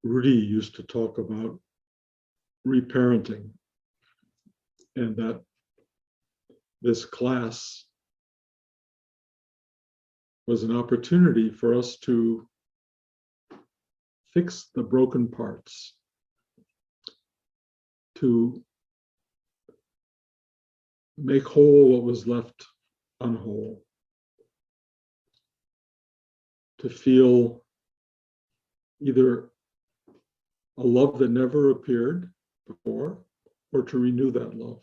Rudy used to talk about reparenting, and that this class was an opportunity for us to fix the broken parts, to make whole what was left unwhole, to feel either a love that never appeared before, or to renew that love.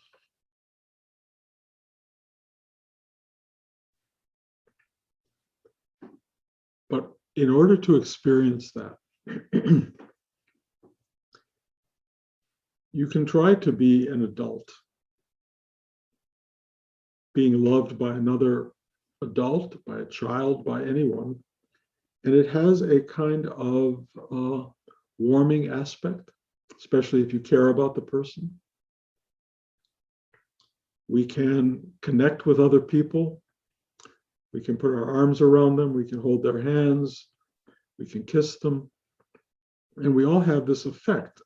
But in order to experience that, you can try to be an adult, being loved by another adult, by a child, by anyone. And it has a kind of warming aspect, especially if you care about the person. We can connect with other people. We can put our arms around them. We can hold their hands. We can kiss them. And we all have this effect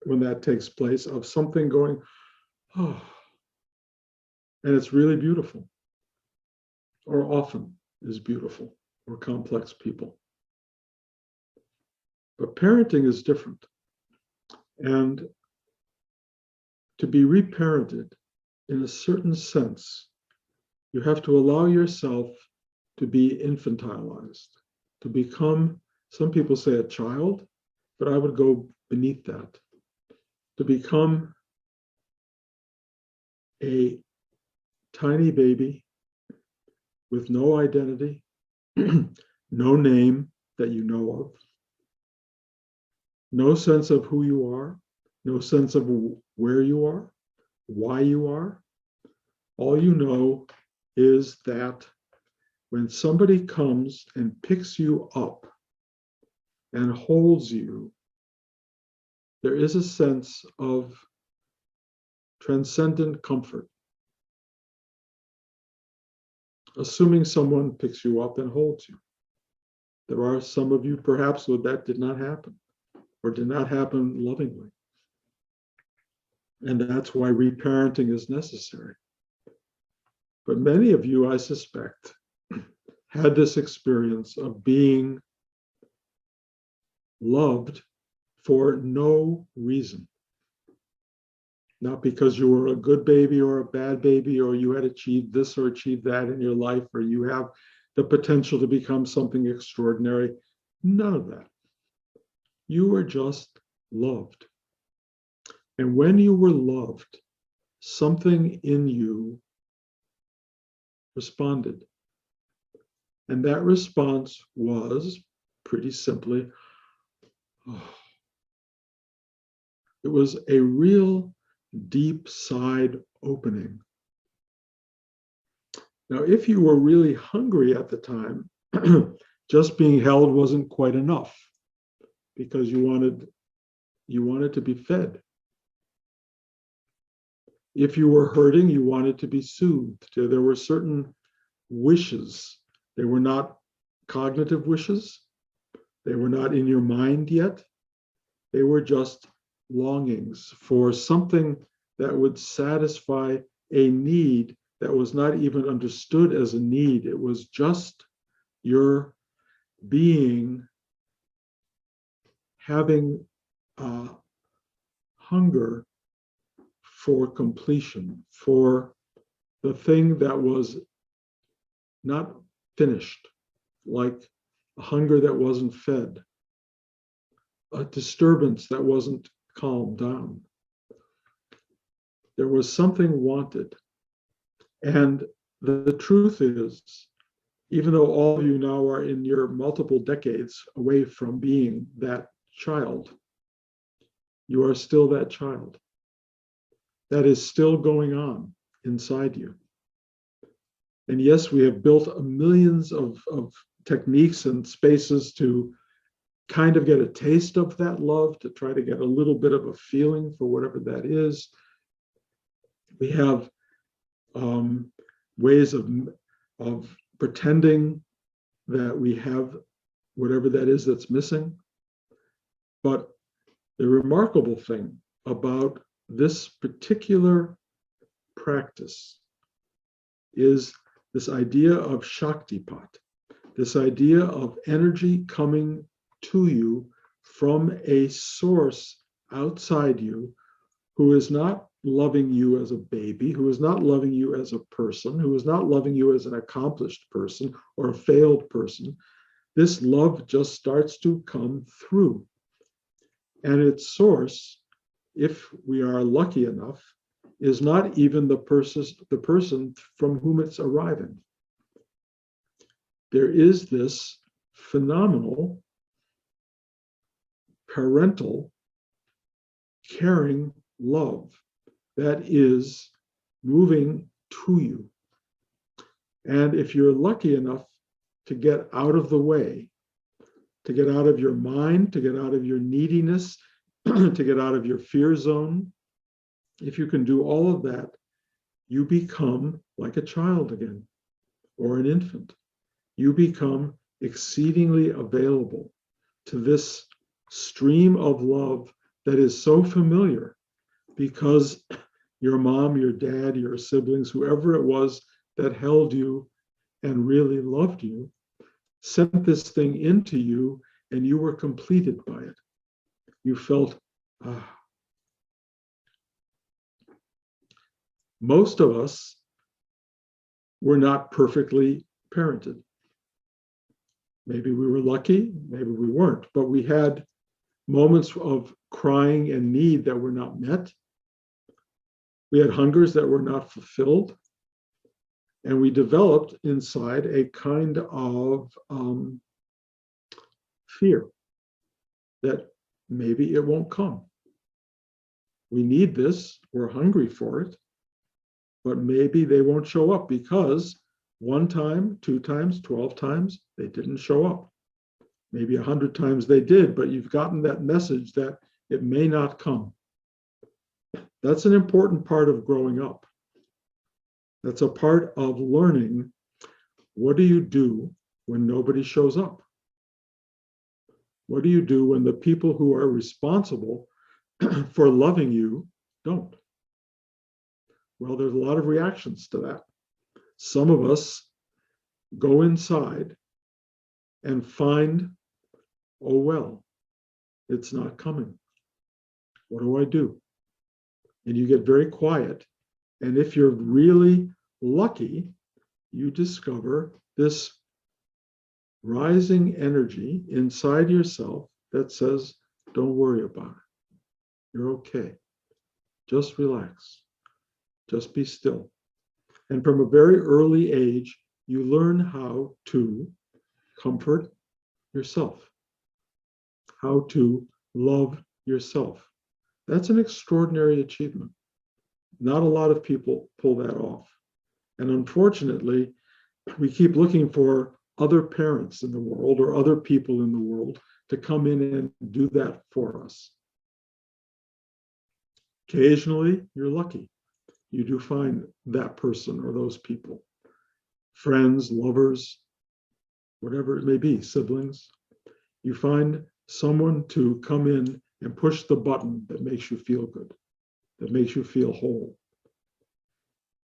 when that takes place of something going, oh, and it's really beautiful, or often is beautiful, or complex people. But parenting is different. And to be reparented, in a certain sense, you have to allow yourself to be infantilized, to become, some people say a child, but I would go beneath that, to become a tiny baby with no identity, no name that you know of, no sense of who you are, no sense of where you are, why you are. All you know is that when somebody comes and picks you up and holds you, there is a sense of transcendent comfort. Assuming someone picks you up and holds you. There are some of you perhaps where that did not happen, or did not happen lovingly. And that's why reparenting is necessary. But many of you, I suspect, had this experience of being loved for no reason. Not because you were a good baby or a bad baby, or you had achieved this or achieved that in your life, or you have the potential to become something extraordinary. None of that. You were just loved. And when you were loved, something in you responded. And that response was pretty simply, oh. It was a real deep side opening. Now, if you were really hungry at the time, just being held wasn't quite enough, because you wanted to be fed. If you were hurting, you wanted to be soothed. There were certain wishes. They were not cognitive wishes. They were not in your mind yet. They were just longings for something that would satisfy a need that was not even understood as a need. It was just your being having hunger for completion, for the thing that was not finished, like a hunger that wasn't fed, a disturbance that wasn't calmed down. There was something wanted. And the truth is, even though all of you now are in your multiple decades away from being that child, you are still that child. That is still going on inside you. And yes, we have built millions of techniques and spaces to kind of get a taste of that love, to try to get a little bit of a feeling for whatever that is. We have ways of pretending that we have whatever that is that's missing. But the remarkable thing about this particular practice is this idea of Shaktipat, this idea of energy coming to you from a source outside you who is not loving you as a baby, who is not loving you as a person, who is not loving you as an accomplished person or a failed person. This love just starts to come through. And its source, if we are lucky enough, is not even the person from whom it's arriving. There is this phenomenal parental caring love that is moving to you. And if you're lucky enough to get out of the way, to get out of your mind, to get out of your neediness, to get out of your fear zone, if you can do all of that, you become like a child again, or an infant. You become exceedingly available to this stream of love that is so familiar because your mom, your dad, your siblings, whoever it was that held you and really loved you, sent this thing into you and you were completed by it. You felt, ah. Most of us were not perfectly parented. Maybe we were lucky, maybe we weren't, but we had moments of crying and need that were not met. We had hungers that were not fulfilled. And we developed inside a kind of fear that maybe it won't come. We need this, we're hungry for it, but maybe they won't show up because 1 time, 2 times, 12 times, they didn't show up. Maybe 100 times they did, but you've gotten that message that it may not come. That's an important part of growing up. That's a part of learning. What do you do when nobody shows up? What do you do when the people who are responsible for loving you don't? Well, there's a lot of reactions to that. Some of us go inside and find, oh, well, it's not coming. What do I do? And you get very quiet. And if you're really lucky, you discover this rising energy inside yourself that says, don't worry about it. You're okay. Just relax. Just be still. And from a very early age, you learn how to comfort yourself, how to love yourself. That's an extraordinary achievement. Not a lot of people pull that off. And unfortunately, we keep looking for other parents in the world or other people in the world to come in and do that for us. Occasionally, you're lucky. You do find that person or those people, friends, lovers, whatever it may be, siblings. You find someone to come in and push the button that makes you feel good, that makes you feel whole.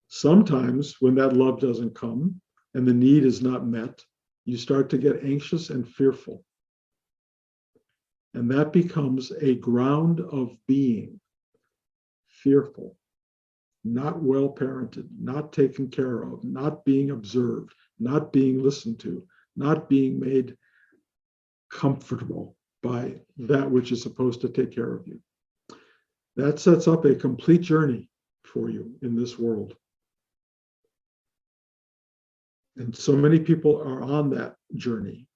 Sometimes when that love doesn't come and the need is not met, you start to get anxious and fearful. And that becomes a ground of being, fearful, not well parented, not taken care of, not being observed, not being listened to, not being made comfortable by that which is supposed to take care of you. That sets up a complete journey for you in this world. And so many people are on that journey.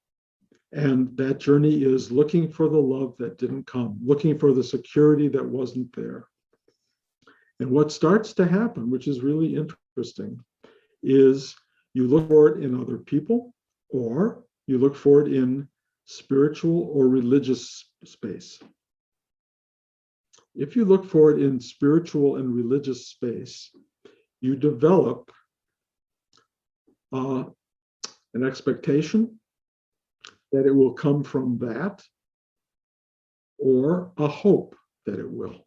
And that journey is looking for the love that didn't come, looking for the security that wasn't there. And what starts to happen, which is really interesting, is you look for it in other people, or you look for it in spiritual or religious space. If you look for it in spiritual and religious space, you develop an expectation that it will come from that, or a hope that it will.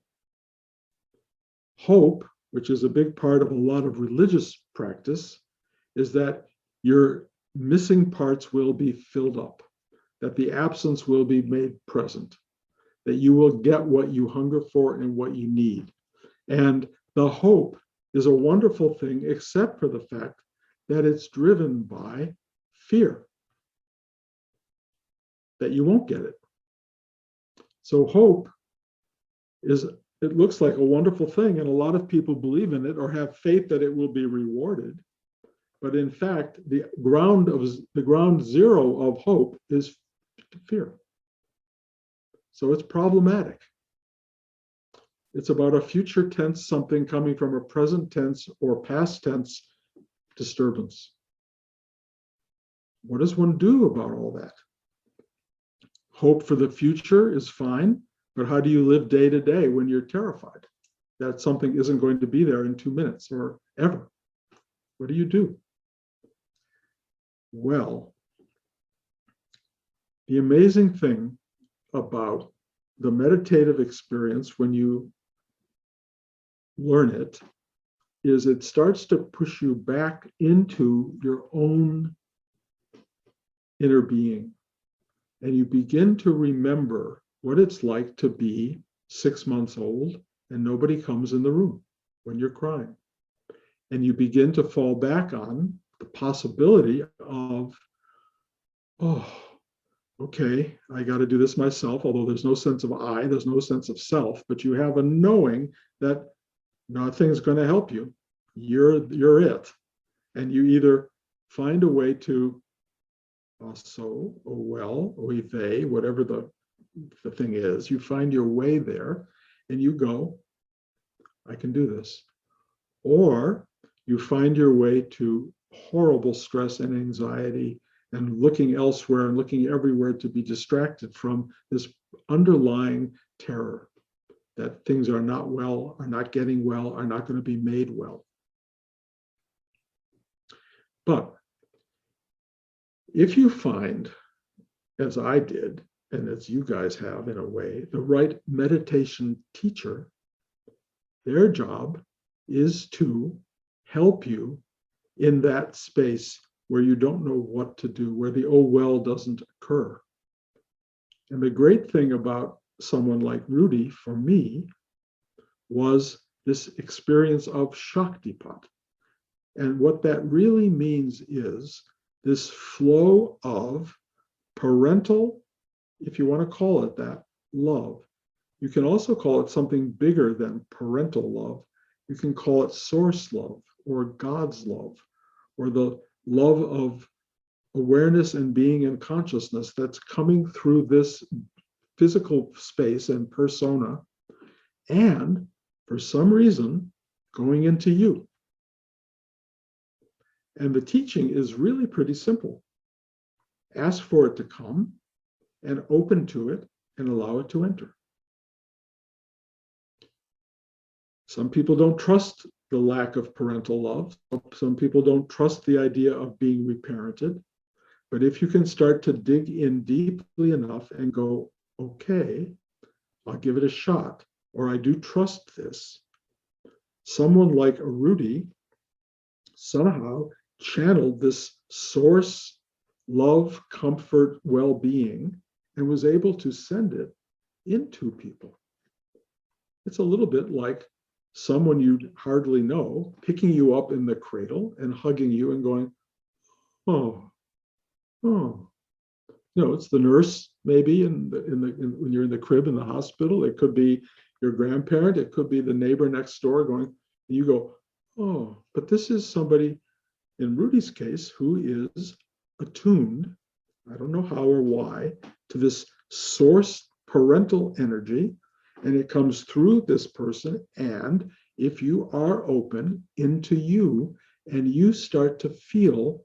Hope, which is a big part of a lot of religious practice, is that your missing parts will be filled up, that the absence will be made present, that you will get what you hunger for and what you need. And the hope is a wonderful thing, except for the fact that it's driven by fear, that you won't get it. So hope is, it looks like a wonderful thing, and a lot of people believe in it or have faith that it will be rewarded. But in fact, the ground zero of hope is fear. So it's problematic. It's about a future tense something coming from a present tense or past tense disturbance. What does one do about all that? Hope for the future is fine, but how do you live day to day when you're terrified that something isn't going to be there in 2 minutes or ever? What do you do? Well, the amazing thing about the meditative experience when you learn it is it starts to push you back into your own inner being. And you begin to remember what it's like to be 6 months old and nobody comes in the room when you're crying. And you begin to fall back on the possibility of, oh, okay, I got to do this myself, although there's no sense of I, there's no sense of self, but you have a knowing that nothing's going to help you. You're it. And you either find a way to so, or well, or they, whatever the thing is, you find your way there and you go, I can do this. Or you find your way to horrible stress and anxiety and looking elsewhere and looking everywhere to be distracted from this underlying terror that things are not well, are not getting well, are not going to be made well. But if you find, as I did, and as you guys have in a way, the right meditation teacher, their job is to help you in that space where you don't know what to do, where the oh well doesn't occur. And the great thing about someone like Rudy, for me, was this experience of Shaktipat. And what that really means is this flow of parental, if you want to call it that, love. You can also call it something bigger than parental love. You can call it source love or God's love or the love of awareness and being and consciousness that's coming through this physical space and persona and for some reason going into you. And the teaching is really pretty simple. Ask for it to come and open to it and allow it to enter. Some people don't trust the lack of parental love. Some people don't trust the idea of being reparented. But if you can start to dig in deeply enough and go, okay, I'll give it a shot, or I do trust this. Someone like a Rudy somehow channeled this source, love, comfort, well-being, and was able to send it into people. It's a little bit like someone you hardly know picking you up in the cradle and hugging you and going, oh. It's the nurse maybe when you're in the crib in the hospital. It could be your grandparent. It could be the neighbor next door going, and you go, oh, but this is somebody, in Rudy's case, who is attuned, I don't know how or why, to this source parental energy, and it comes through this person. And if you are open into you and you start to feel,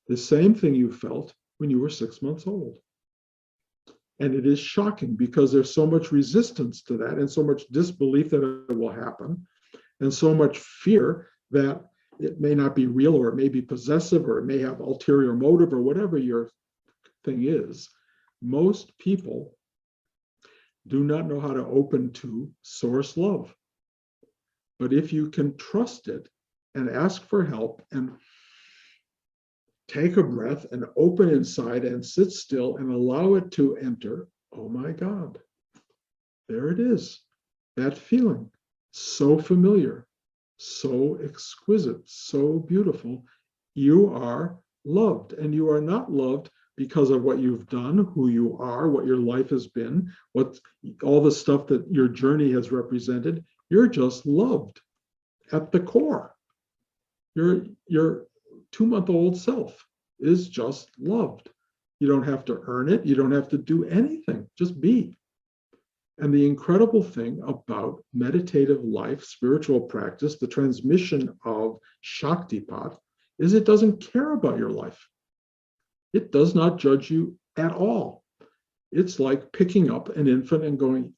the same thing you felt when you were 6 months old. And it is shocking because there's so much resistance to that and so much disbelief that it will happen and so much fear that it may not be real or it may be possessive or it may have ulterior motive or whatever your thing is. Most people do not know how to open to source love. But if you can trust it and ask for help and take a breath and open inside and sit still and allow it to enter, oh my God, there it is. That feeling, so familiar, so exquisite, so beautiful. You are loved, and you are not loved because of what you've done, who you are, what your life has been, what all the stuff that your journey has represented. You're just loved at the core. Your 2-month-old self is just loved. You don't have to earn it. You don't have to do anything. Just be. And the incredible thing about meditative life, spiritual practice, the transmission of Shaktipat, is it doesn't care about your life. It does not judge you at all. It's like picking up an infant and going,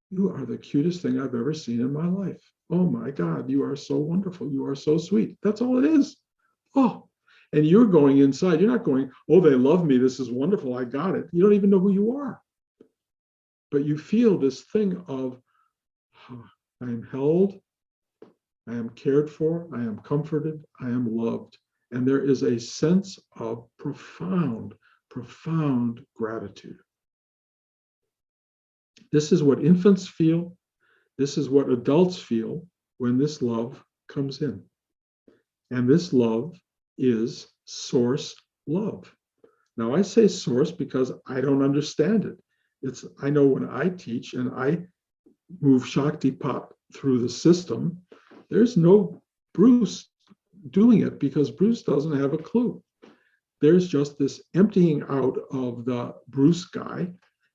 you are the cutest thing I've ever seen in my life. Oh my God, you are so wonderful. You are so sweet. That's all it is. Oh, and you're going inside. You're not going, oh, they love me. This is wonderful. I got it. You don't even know who you are. But you feel this thing of, oh, I am held, I am cared for, I am comforted, I am loved. And there is a sense of profound, profound gratitude. This is what infants feel. This is what adults feel when this love comes in. And this love is source love. Now, I say source because I don't understand it. I know when I teach and I move Shaktipat through the system, there's no Bruce doing it because Bruce doesn't have a clue. There's just this emptying out of the Bruce guy,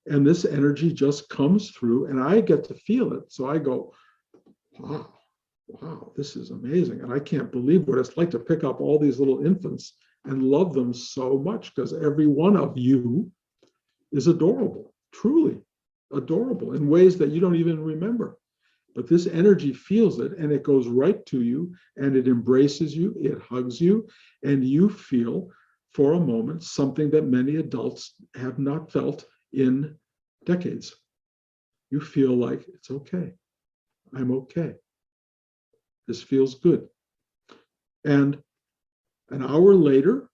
and this energy just comes through, and I get to feel it. So I go, wow, this is amazing. And I can't believe what it's like to pick up all these little infants and love them so much, because every one of you is adorable. Truly adorable in ways that you don't even remember. But this energy feels it, and it goes right to you, and it embraces you, it hugs you, and you feel for a moment something that many adults have not felt in decades. You feel like, it's okay. I'm okay. This feels good. And an hour later,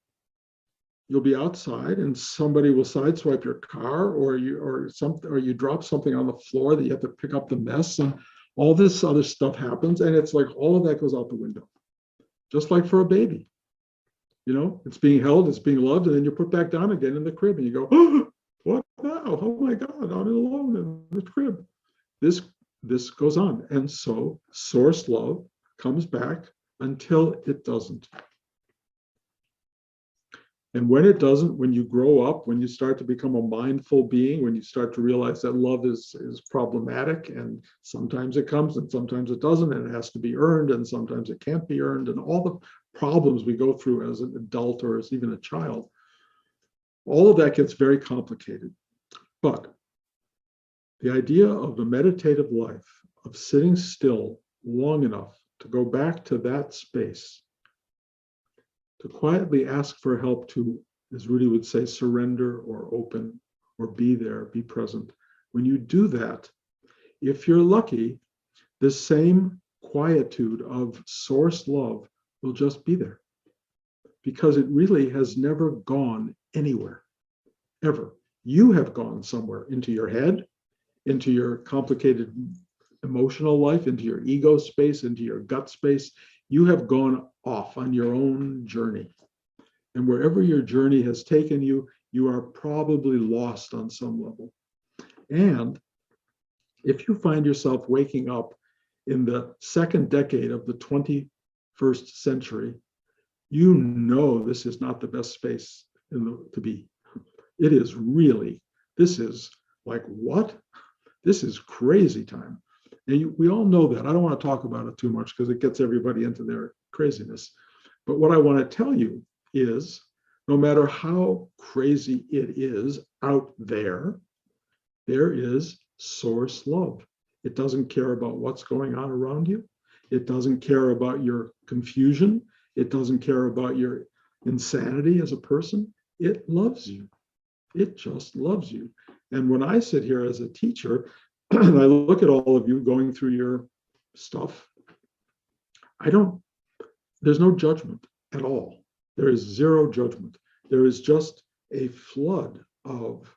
you'll be outside and somebody will sideswipe your car, or you drop something on the floor that you have to pick up the mess, and all this other stuff happens, and it's like all of that goes out the window. Just like for a baby. It's being held, it's being loved, and then you're put back down again in the crib and you go, oh, what now? Oh my God, I'm alone in the crib. This goes on. And so source love comes back until it doesn't. And when it doesn't, when you grow up, when you start to become a mindful being, when you start to realize that love is problematic, and sometimes it comes and sometimes it doesn't, and it has to be earned, and sometimes it can't be earned, and all the problems we go through as an adult or as even a child, all of that gets very complicated. But the idea of the meditative life, of sitting still long enough to go back to that space, to quietly ask for help to, as Rudy would say, surrender or open or be there, be present. When you do that, if you're lucky, this same quietude of source love will just be there, because it really has never gone anywhere, ever. You have gone somewhere, into your head, into your complicated emotional life, into your ego space, into your gut space. You have gone off on your own journey. And wherever your journey has taken you, you are probably lost on some level. And if you find yourself waking up in the second decade of the 21st century, you know this is not the best space to be. It is really, this is like, what? This is crazy time. And we all know that. I don't want to talk about it too much because it gets everybody into their craziness. But what I want to tell you is, no matter how crazy it is out there, there is source love. It doesn't care about what's going on around you. It doesn't care about your confusion. It doesn't care about your insanity as a person. It loves you. It just loves you. And when I sit here as a teacher and I look at all of you going through your stuff, there's no judgment at all. There is zero judgment. There is just a flood of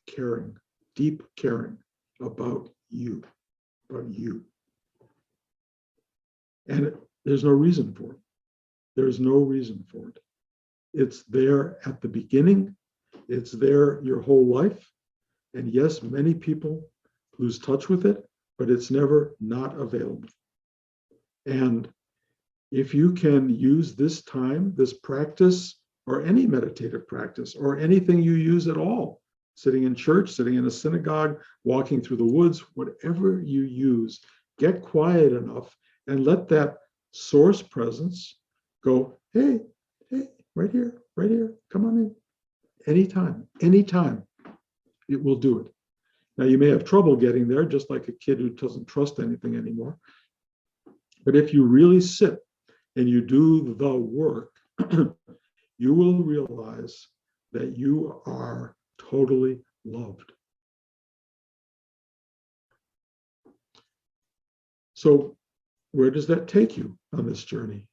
caring, deep caring about you, about you. And there's no reason for it. There's no reason for it. It's there at the beginning. It's there your whole life. And yes, many people lose touch with it, but it's never not available. And if you can use this time, this practice, or any meditative practice, or anything you use at all, sitting in church, sitting in a synagogue, walking through the woods, whatever you use, get quiet enough and let that source presence go, hey, right here, come on in. Anytime, it will do it. Now, you may have trouble getting there, just like a kid who doesn't trust anything anymore. But if you really sit and you do the work, you will realize that you are totally loved. So, where does that take you on this journey?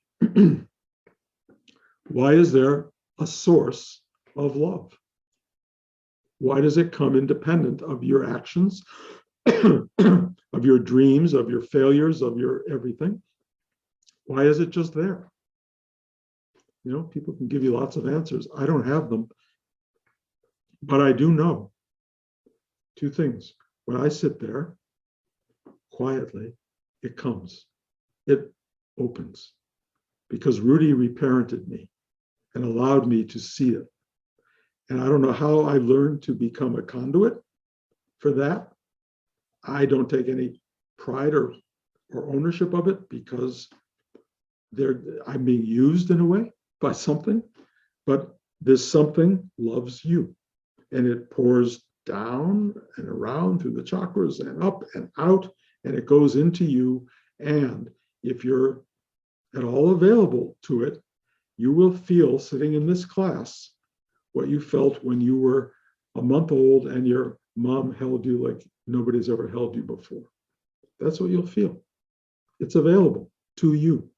Why is there a source of love? Why does it come independent of your actions, of your dreams, of your failures, of your everything? Why is it just there? You know, people can give you lots of answers. I don't have them. But I do know two things. When I sit there quietly, it comes. It opens. Because Rudy reparented me and allowed me to see it. And I don't know how I learned to become a conduit for that. I don't take any pride or ownership of it because I'm being used in a way by something, but this something loves you, and it pours down and around through the chakras and up and out, and it goes into you. And if you're at all available to it, you will feel, sitting in this class, what you felt when you were a month old and your mom held you like nobody's ever held you before. That's what you'll feel. It's available to you.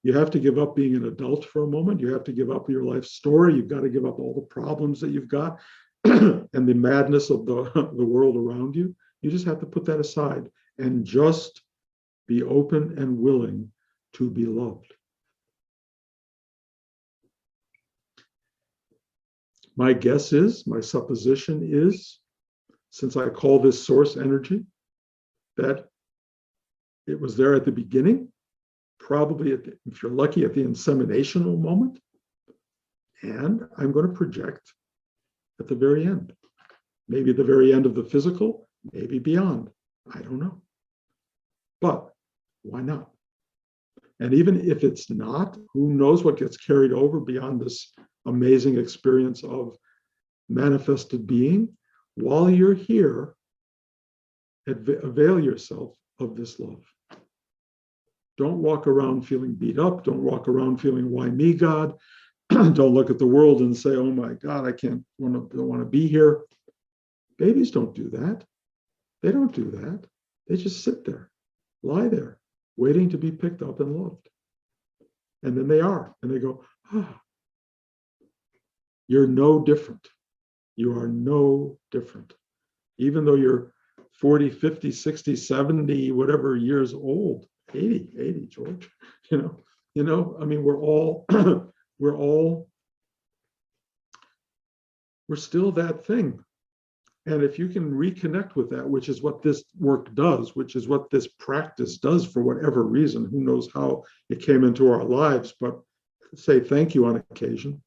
You have to give up being an adult for a moment. You have to give up your life story. You've got to give up all the problems that you've got and the madness of the world around you. You just have to put that aside and just be open and willing to be loved. My guess is, my supposition is, since I call this source energy, that it was there at the beginning, probably if you're lucky, at the inseminational moment, and I'm going to project at the very end. Maybe at the very end of the physical, maybe beyond. I don't know. But why not? And even if it's not, who knows what gets carried over beyond this amazing experience of manifested being. While you're here, avail yourself of this love. Don't walk around feeling beat up. Don't walk around feeling, why me, God? Don't look at the world and say, oh my God, I don't want to be here. Babies don't do that. They don't do that. They just sit there, lie there, waiting to be picked up and loved. And then they are, and they go, you're no different. You are no different. Even though you're 40, 50, 60, 70, whatever years old, 80, George, I mean, we're still that thing. And if you can reconnect with that, which is what this work does, which is what this practice does for whatever reason, who knows how it came into our lives, but say thank you on occasion.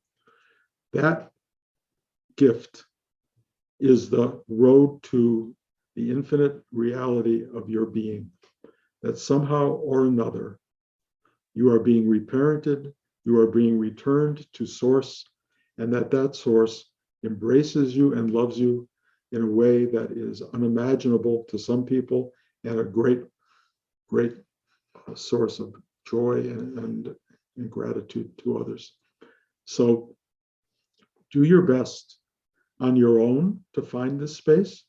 That gift is the road to the infinite reality of your being, that somehow or another, you are being reparented, you are being returned to source, and that source embraces you and loves you in a way that is unimaginable to some people, and a great source of joy and gratitude to others. So do your best on your own to find this space.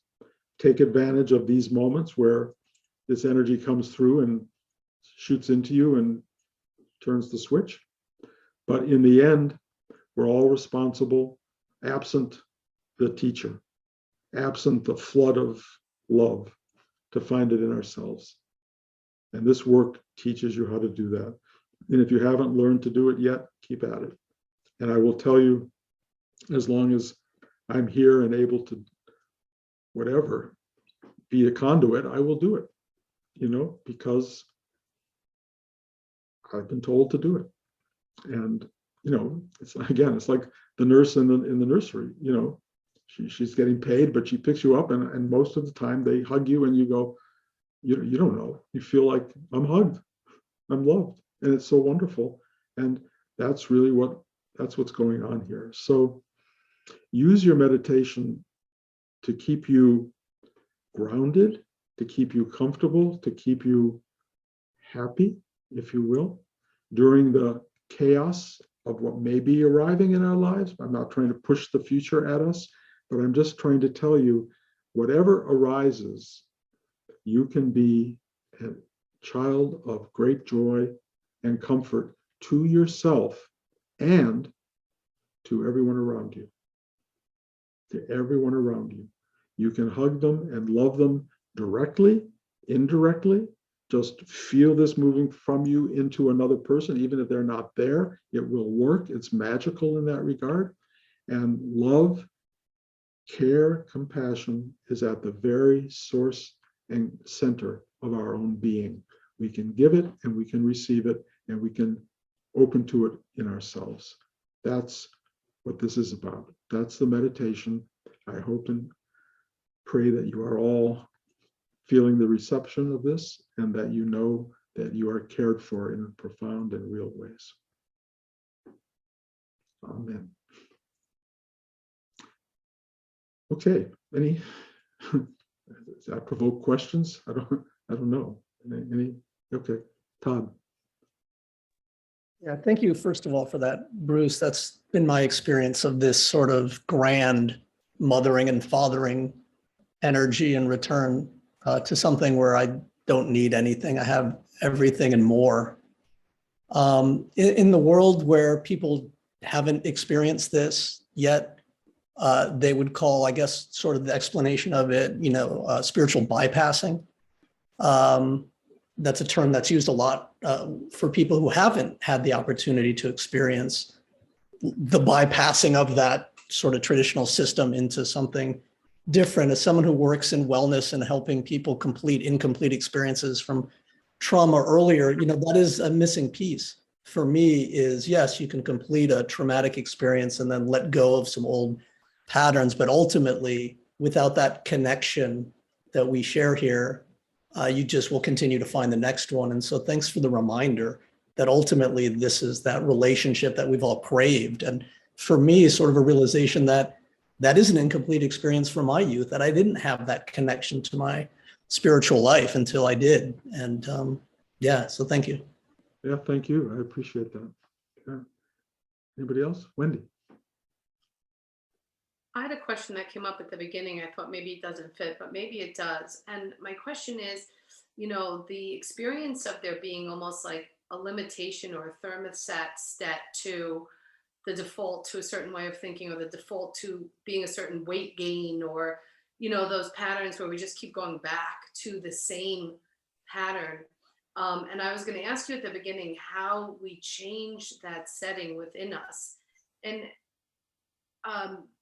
Take advantage of these moments where this energy comes through and shoots into you and turns the switch. But in the end, we're all responsible, absent the teacher, absent the flood of love, to find it in ourselves. And this work teaches you how to do that. And if you haven't learned to do it yet, keep at it. And I will tell you, as long as I'm here and able to, whatever, be a conduit, I will do it, because I've been told to do it. And, it's like the nurse in the nursery, she's getting paid, but she picks you up and most of the time they hug you and you go, you don't know. You feel like I'm hugged, I'm loved. And it's so wonderful. And that's really what's going on here. So use your meditation to keep you grounded, to keep you comfortable, to keep you happy, if you will, during the chaos of what may be arriving in our lives. I'm not trying to push the future at us, but I'm just trying to tell you, whatever arises, you can be a child of great joy and comfort to yourself and to everyone around you. To everyone around you. You can hug them and love them directly, indirectly. Just feel this moving from you into another person, even if they're not there. It will work. It's magical in that regard. And love, care, compassion is at the very source and center of our own being. We can give it and we can receive it and we can open to it in ourselves. That's what this is about. That's the meditation. I hope and pray that you are all feeling the reception of this and that you know that you are cared for in profound and real ways. Amen. Okay, does that provoke questions? I don't know. Any? Okay, Todd. Yeah, thank you, first of all, for that, Bruce. That's been my experience of this sort of grand mothering and fathering energy in return to something where I don't need anything. I have everything and more. In the world where people haven't experienced this yet, they would call, I guess, sort of the explanation of it, spiritual bypassing. That's a term that's used a lot for people who haven't had the opportunity to experience the bypassing of that sort of traditional system into something different. As someone who works in wellness and helping people complete incomplete experiences from trauma earlier, that is a missing piece for me. Is yes, you can complete a traumatic experience and then let go of some old patterns, but ultimately without that connection that we share here, you just will continue to find the next one. And so thanks for the reminder that ultimately this is that relationship that we've all craved. And for me, sort of a realization that is an incomplete experience from my youth, that I didn't have that connection to my spiritual life until I did. And so thank you. Yeah, thank you. I appreciate that. Yeah. Anybody else? Wendy. I had a question that came up at the beginning. I thought maybe it doesn't fit, but maybe it does. And my question is, the experience of there being almost like a limitation or a thermostat set to the default to a certain way of thinking, or the default to being a certain weight gain, or, those patterns where we just keep going back to the same pattern. And I was going to ask you at the beginning how we change that setting within us. And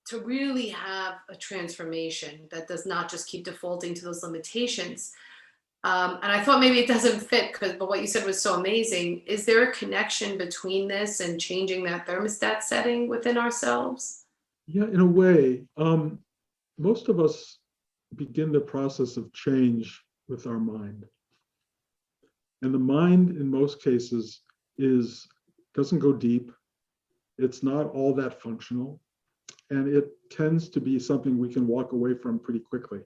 to really have a transformation that does not just keep defaulting to those limitations. And I thought maybe it doesn't fit, but what you said was so amazing. Is there a connection between this and changing that thermostat setting within ourselves? Yeah, in a way. Most of us begin the process of change with our mind. And the mind, in most cases, doesn't go deep. It's not all that functional. And it tends to be something we can walk away from pretty quickly.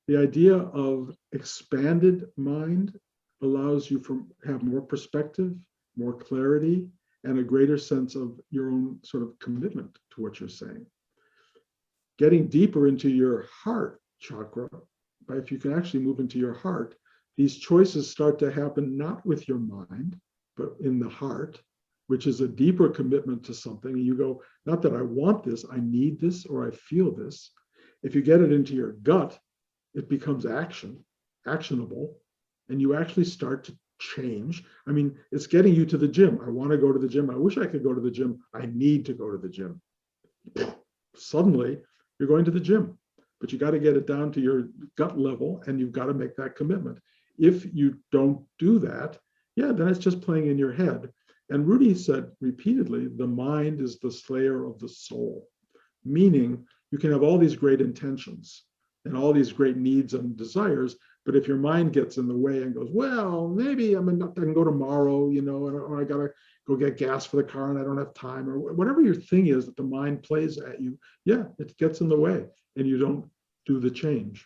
The idea of expanded mind allows you to have more perspective, more clarity, and a greater sense of your own sort of commitment to what you're saying. getting deeper into your heart chakra, but if you can actually move into your heart, these choices start to happen not with your mind, but in the heart, which is a deeper commitment to something. And you go, not that I want this, I need this, or I feel this. If you get it into your gut, it becomes actionable, and you actually start to change. I mean, it's getting you to the gym. I want to go to the gym. I wish I could go to the gym. I need to go to the gym. Suddenly, you're going to the gym, but you got to get it down to your gut level, and you've got to make that commitment. If you don't do that, yeah, then it's just playing in your head. And Rudy said repeatedly, the mind is the slayer of the soul, meaning you can have all these great intentions and all these great needs and desires, but if your mind gets in the way and goes, well, maybe I can go tomorrow, you know, or I got to go get gas for the car and I don't have time, or whatever your thing is that the mind plays at you, yeah, it gets in the way and you don't do the change.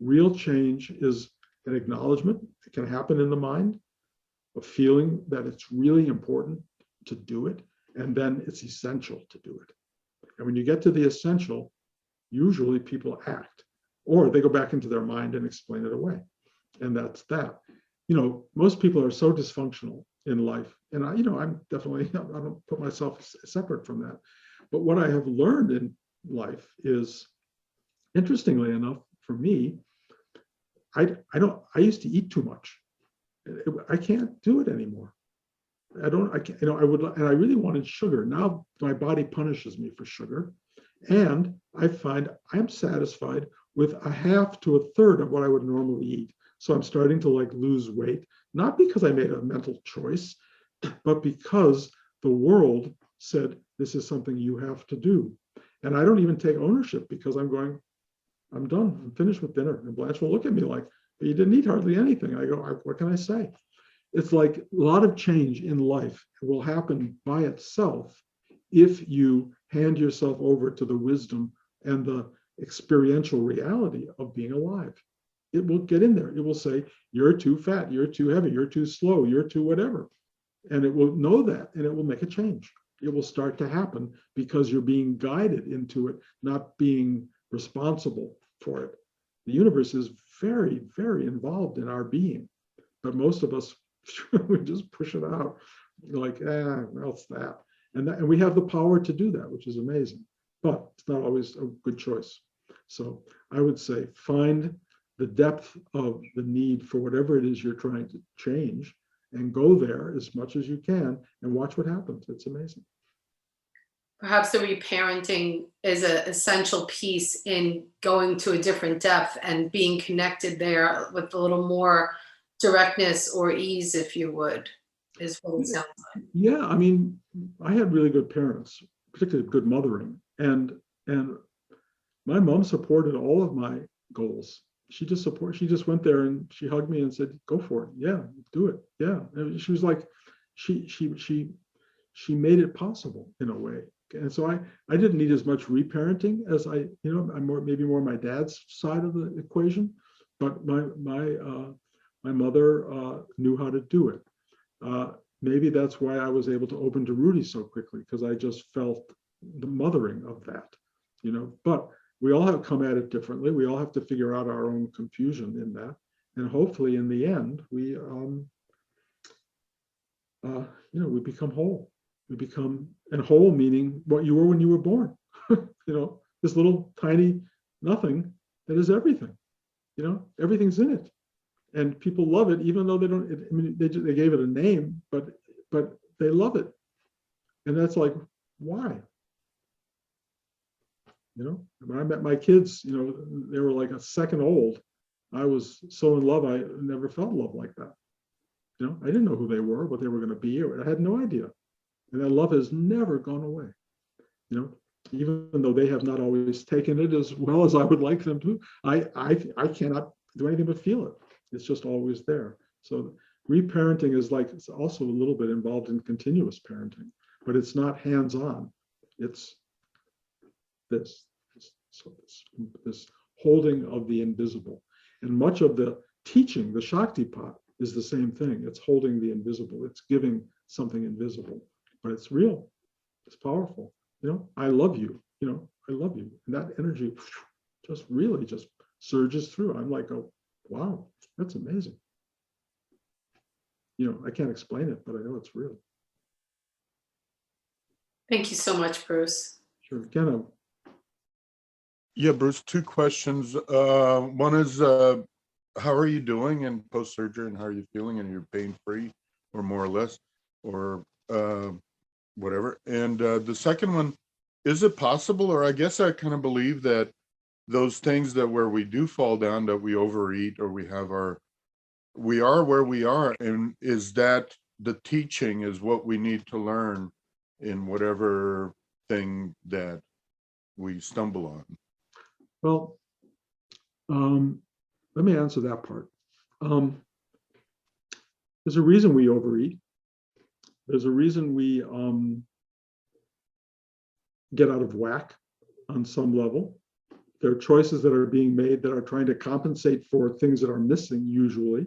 Real change is an acknowledgement. It can happen in the mind, a feeling that it's really important to do it, and then it's essential to do it. And when you get to the essential, usually people act, or they go back into their mind and explain it away. And that's that. You know, most people are so dysfunctional in life. And I'm definitely, I don't put myself separate from that. But what I have learned in life is, interestingly enough, for me, I used to eat too much. I can't do it anymore. I really wanted sugar. Now my body punishes me for sugar. And I find I'm satisfied with a half to a third of what I would normally eat. So I'm starting to lose weight, not because I made a mental choice, but because the world said, this is something you have to do. And I don't even take ownership, because I'm going, I'm done. I'm finished with dinner. And Blanche will look at me like, but you didn't eat hardly anything. I go, what can I say? It's like a lot of change in life will happen by itself if you hand yourself over to the wisdom and the experiential reality of being alive. It will get in there. It will say, you're too fat, you're too heavy, you're too slow, you're too whatever. And it will know that, and it will make a change. It will start to happen because you're being guided into it, not being responsible for it. The universe is very, very involved in our being, but most of us, we just push it out. Like, well, it's that. And we have the power to do that, which is amazing, but it's not always a good choice. So I would say, find the depth of the need for whatever it is you're trying to change, and go there as much as you can and watch what happens. It's amazing. Perhaps the reparenting is an essential piece in going to a different depth and being connected there with a little more directness or ease, if you would, is what it sounds like. Yeah, I mean, I had really good parents, particularly good mothering, and my mom supported all of my goals. She just went there and she hugged me and said, "Go for it. Yeah, do it. Yeah." And she was like, she made it possible in a way. And so I didn't need as much reparenting as I'm maybe more my dad's side of the equation, but my mother knew how to do it. Maybe that's why I was able to open to Rudy so quickly, because I just felt the mothering of that, But we all have come at it differently. We all have to figure out our own confusion in that, and hopefully, in the end, we we become whole. We become, and whole meaning what you were when you were born. This little tiny nothing that is everything. Everything's in it. And people love it, even though they don't. They gave it a name, but they love it, and that's like, why? When I met my kids, they were like a second old. I was so in love, I never felt love like that. I didn't know who they were, what they were going to be, or I had no idea. And that love has never gone away. Even though they have not always taken it as well as I would like them to, I cannot do anything but feel it. It's just always there. So reparenting is it's also a little bit involved in continuous parenting, but it's not hands-on. It's this holding of the invisible. And much of the teaching, the Shaktipat, is the same thing. It's holding the invisible. It's giving something invisible, but it's real. It's powerful. I love you. I love you. And that energy just really just surges through. I'm like, oh, wow, that's amazing. I can't explain it, but I know it's real. Thank you so much, Bruce. Sure. Again, Yeah, Bruce, two questions. One is, how are you doing in post-surgery, and how are you feeling? And you're pain-free, or more or less, or whatever. And the second one, is it possible, or I guess I kind of believe that those things that where we do fall down, that we overeat, or we are where we are, and is that the teaching is what we need to learn in whatever thing that we stumble on? well, let me answer that part. There's a reason we overeat. There's a reason we get out of whack on some level. There are choices that are being made that are trying to compensate for things that are missing usually.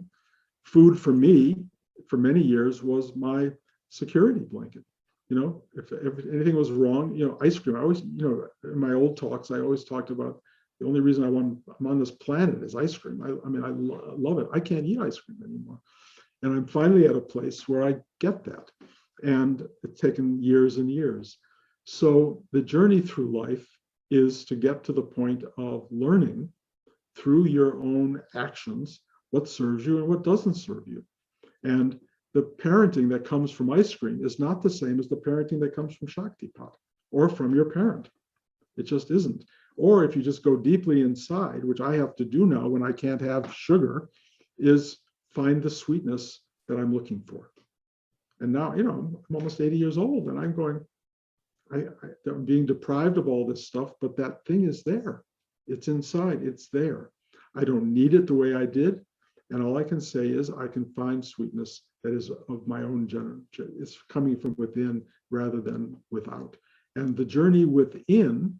Food for me, for many years, was my security blanket. If anything was wrong, ice cream. I always, in my old talks, I always talked about the only reason I'm on this planet is ice cream. I mean, I love it. I can't eat ice cream anymore. And I'm finally at a place where I get that. And it's taken years and years. So the journey through life is to get to the point of learning through your own actions what serves you and what doesn't serve you. And the parenting that comes from ice cream is not the same as the parenting that comes from Shakti Pot or from your parent. It just isn't. Or if you just go deeply inside, which I have to do now when I can't have sugar, is find the sweetness that I'm looking for. And now, I'm almost 80 years old and I'm going, I'm being deprived of all this stuff, but that thing is there. It's inside, it's there. I don't need it the way I did. And all I can say is I can find sweetness that is of my own generation. It's coming from within rather than without. And the journey within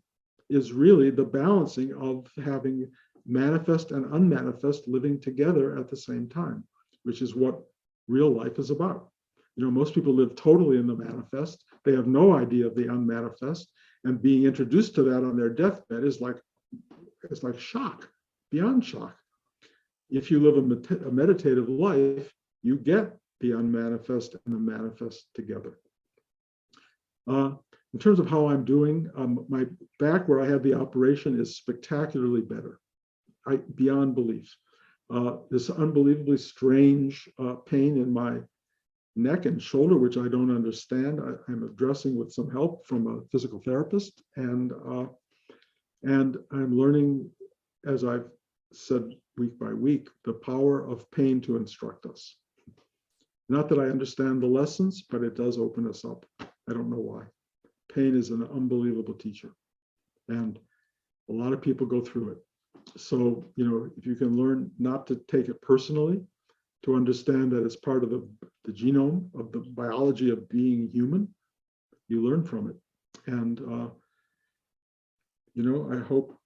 is really the balancing of having manifest and unmanifest living together at the same time, which is what real life is about. Most people live totally in the manifest. They have no idea of the unmanifest, and being introduced to that on their deathbed is like shock, beyond shock. If you live a meditative life, you get the unmanifest and the manifest together. In terms of how I'm doing, my back where I had the operation is spectacularly better, beyond belief. This unbelievably strange pain in my neck and shoulder, which I don't understand. I'm addressing with some help from a physical therapist, and I'm learning, as I've said week by week, the power of pain to instruct us. Not that I understand the lessons, but it does open us up. I don't know why. Pain is an unbelievable teacher, and a lot of people go through it. So, if you can learn not to take it personally, to understand that it's part of the genome of the biology of being human, you learn from it. And, I hope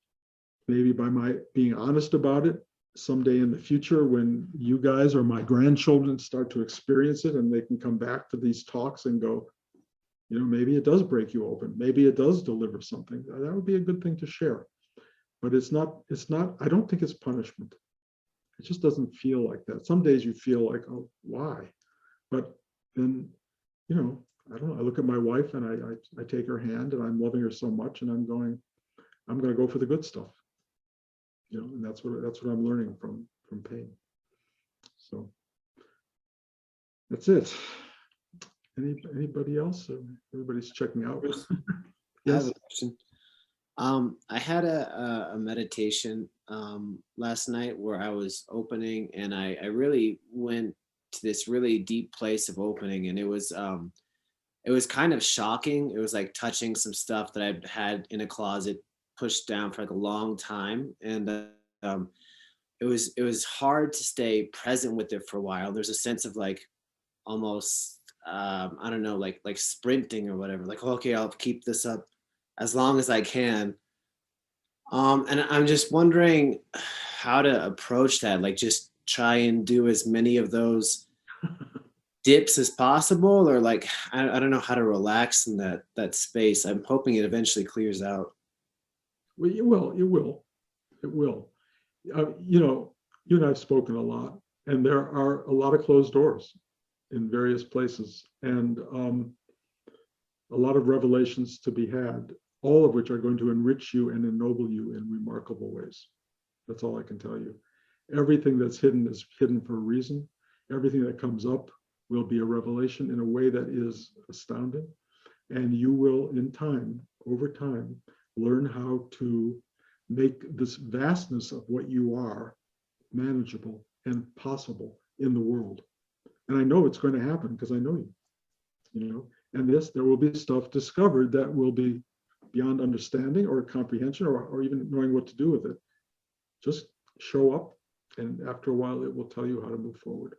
maybe by my being honest about it, someday in the future, when you guys or my grandchildren start to experience it and they can come back to these talks and go, maybe it does break you open. Maybe it does deliver something. That would be a good thing to share. But it's not, I don't think it's punishment. It just doesn't feel like that. Some days you feel like, oh, why? But then, I don't know. I look at my wife and I take her hand and I'm loving her so much and I'm going to go for the good stuff. And that's what I'm learning from pain. So that's it. Anybody else? Everybody's checking out. Bruce, I Yes. have a question. I had a meditation last night where I was opening, and I really went to this really deep place of opening, and it was kind of shocking. It was like touching some stuff that I'd had in a closet pushed down for like a long time, and it was hard to stay present with it for a while. There's a sense of like almost I don't know, like sprinting or whatever. Like, okay, I'll keep this up as long as I can. And I'm just wondering how to approach that. Like, just try and do as many of those dips as possible, or like I don't know how to relax in that space. I'm hoping it eventually clears out. Well, it will. You and I have spoken a lot, and there are a lot of closed doors in various places, and a lot of revelations to be had, all of which are going to enrich you and ennoble you in remarkable ways. That's all I can tell you. Everything that's hidden is hidden for a reason. Everything that comes up will be a revelation in a way that is astounding. And you will, in time, over time, learn how to make this vastness of what you are manageable and possible in the world. And I know it's going to happen because I know you, and there will be stuff discovered that will be beyond understanding or comprehension or even knowing what to do with it. Just show up, and after a while, it will tell you how to move forward.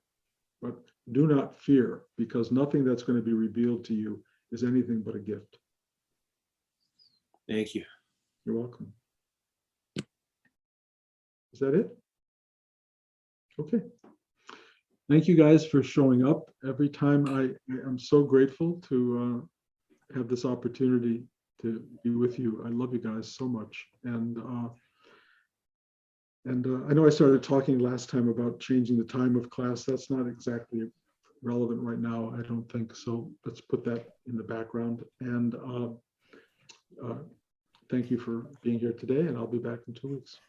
But do not fear, because nothing that's going to be revealed to you is anything but a gift. Thank you. You're welcome. Is that it? Okay. Thank you guys for showing up. Every time I'm so grateful to have this opportunity to be with you. I love you guys so much. And I know I started talking last time about changing the time of class. That's not exactly relevant right now, I don't think. So let's put that in the background. And thank you for being here today, and I'll be back in 2 weeks.